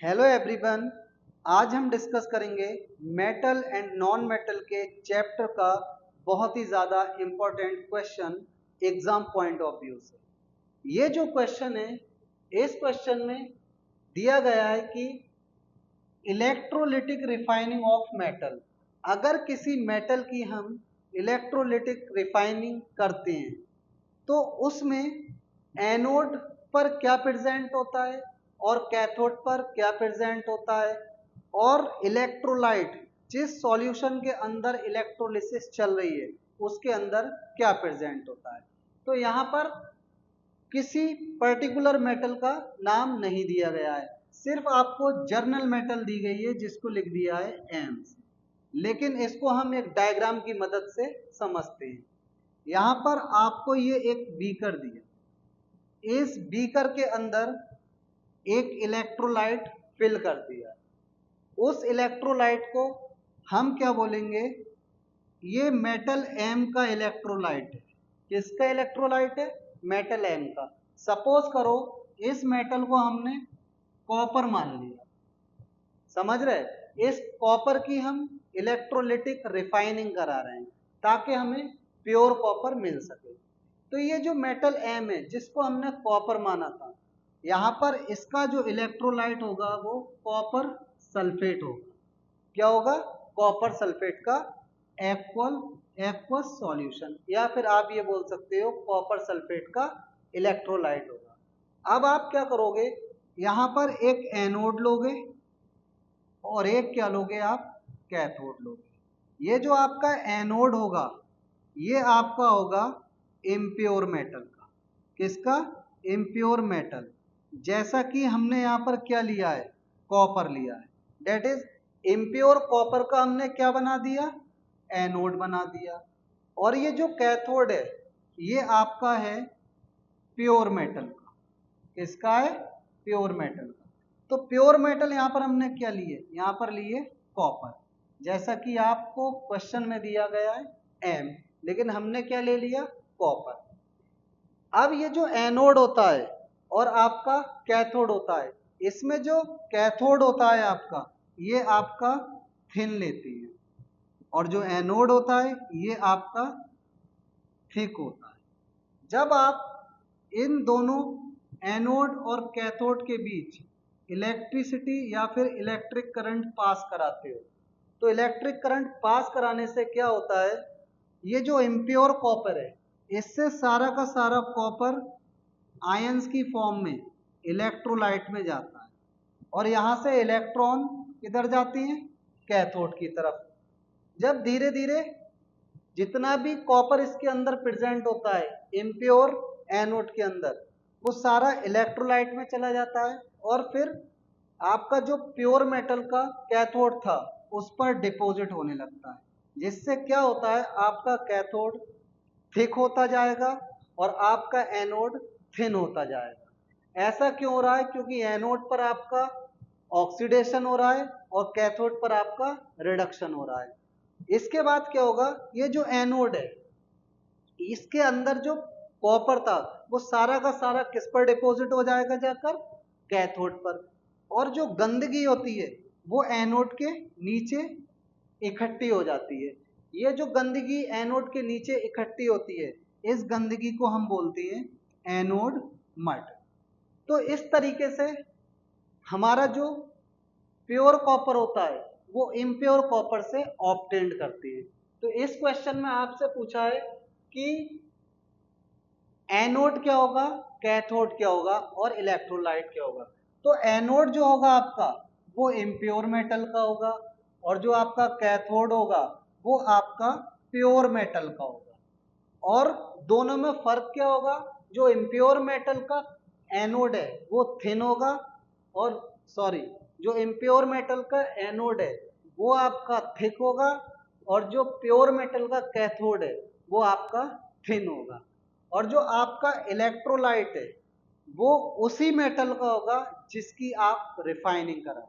Hello everyone. आज हम discuss करेंगे मेटल एंड नॉन मेटल के चैप्टर का बहुत ही ज़्यादा important question exam point of view से। ये जो क्वेश्चन है, इस क्वेश्चन में दिया गया है कि इलेक्ट्रोलिटिक रिफाइनिंग ऑफ मेटल, अगर किसी मेटल की हम इलेक्ट्रोलिटिक रिफाइनिंग करते हैं तो उसमें एनोड पर क्या प्रेजेंट होता है और कैथोड पर क्या प्रेजेंट होता है, और इलेक्ट्रोलाइट जिस सॉल्यूशन के अंदर इलेक्ट्रोलिसिस चल रही है उसके अंदर क्या प्रेजेंट होता है। तो यहाँ पर किसी पर्टिकुलर मेटल का नाम नहीं दिया गया है, सिर्फ आपको जर्नल मेटल दी गई है जिसको लिख दिया है एम्स। लेकिन इसको हम एक डायग्राम की मदद से समझते हैं। यहाँ पर आपको ये एक बीकर दिया, इस बीकर के अंदर एक इलेक्ट्रोलाइट फिल कर दिया। उस इलेक्ट्रोलाइट को हम क्या बोलेंगे, ये मेटल एम का इलेक्ट्रोलाइट है। किसका इलेक्ट्रोलाइट है? मेटल एम का। सपोज करो इस मेटल को हमने कॉपर मान लिया, समझ रहे? इस कॉपर की हम इलेक्ट्रोलिटिक रिफाइनिंग करा रहे हैं ताकि हमें प्योर कॉपर मिल सके। तो ये जो मेटल एम है जिसको हमने कॉपर माना था, यहाँ पर इसका जो इलेक्ट्रोलाइट होगा वो कॉपर सल्फेट होगा। क्या होगा? कॉपर सल्फेट का एक्वस सॉल्यूशन, या फिर आप ये बोल सकते हो कॉपर सल्फेट का इलेक्ट्रोलाइट होगा। अब आप क्या करोगे, यहाँ पर एक एनोड लोगे और एक क्या लोगे आप, कैथोड लोगे। ये जो आपका एनोड होगा ये आपका होगा इम्प्योर मेटल का। किसका? Impure metal. जैसा कि हमने यहाँ पर क्या लिया है, कॉपर लिया है, डेट इज इम्प्योर कॉपर का हमने क्या बना दिया, एनोड बना दिया। और ये जो कैथोड है ये आपका है प्योर मेटल का। किसका है? प्योर मेटल का। तो प्योर मेटल यहाँ पर हमने क्या लिए, यहाँ पर लिए कॉपर, जैसा कि आपको क्वेश्चन में दिया गया है एम, लेकिन हमने क्या ले लिया, कॉपर। अब ये जो एनोड होता है और आपका कैथोड होता है, इसमें जो कैथोड होता है आपका, ये आपका थिन लेती है, और जो एनोड होता है ये आपका थिक होता है। जब आप इन दोनों एनोड और कैथोड के बीच इलेक्ट्रिसिटी या फिर इलेक्ट्रिक करंट पास कराते हो, तो इलेक्ट्रिक करंट पास कराने से क्या होता है, ये जो इम्प्योर कॉपर है इससे सारा का सारा कॉपर आयंस की फॉर्म में इलेक्ट्रोलाइट में जाता है, और यहाँ से इलेक्ट्रॉन किधर जाती हैं, कैथोड की तरफ। जब धीरे धीरे जितना भी कॉपर इसके अंदर प्रेजेंट होता है इम्प्योर एनोड के अंदर, वो सारा इलेक्ट्रोलाइट में चला जाता है, और फिर आपका जो प्योर मेटल का कैथोड था उस पर डिपॉजिट होने लगता है, जिससे क्या होता है, आपका कैथोड थिक होता जाएगा और आपका एनोड थिन होता जाएगा। ऐसा क्यों हो रहा है? क्योंकि एनोड पर आपका ऑक्सीडेशन हो रहा है और कैथोड पर आपका रिडक्शन हो रहा है। इसके बाद क्या होगा, ये जो एनोड है इसके अंदर जो कॉपर था वो सारा का सारा किस पर डिपॉजिट हो जाएगा, जाकर कैथोड पर। और जो गंदगी होती है वो एनोड के नीचे इकट्ठी हो जाती है। ये जो गंदगी एनोड के नीचे इकट्ठी होती है, इस गंदगी को हम बोलते हैं एनोड मड। तो इस तरीके से हमारा जो प्योर कॉपर होता है वो इम्प्योर कॉपर से ऑब्टेंड करती है। तो इस क्वेश्चन में आपसे पूछा है कि एनोड क्या होगा, कैथोड क्या होगा और इलेक्ट्रोलाइट क्या होगा। तो एनोड जो होगा आपका वो इम्प्योर मेटल का होगा, और जो आपका कैथोड होगा वो आपका प्योर मेटल का होगा। और दोनों में फर्क क्या होगा, जो इम्प्योर मेटल का एनोड है वो थिन होगा, और सॉरी, जो इम्प्योर मेटल का एनोड है वो आपका थिक होगा, और जो प्योर मेटल का कैथोड है वो आपका थिन होगा। और जो आपका इलेक्ट्रोलाइट है वो उसी मेटल का होगा जिसकी आप रिफाइनिंग करा।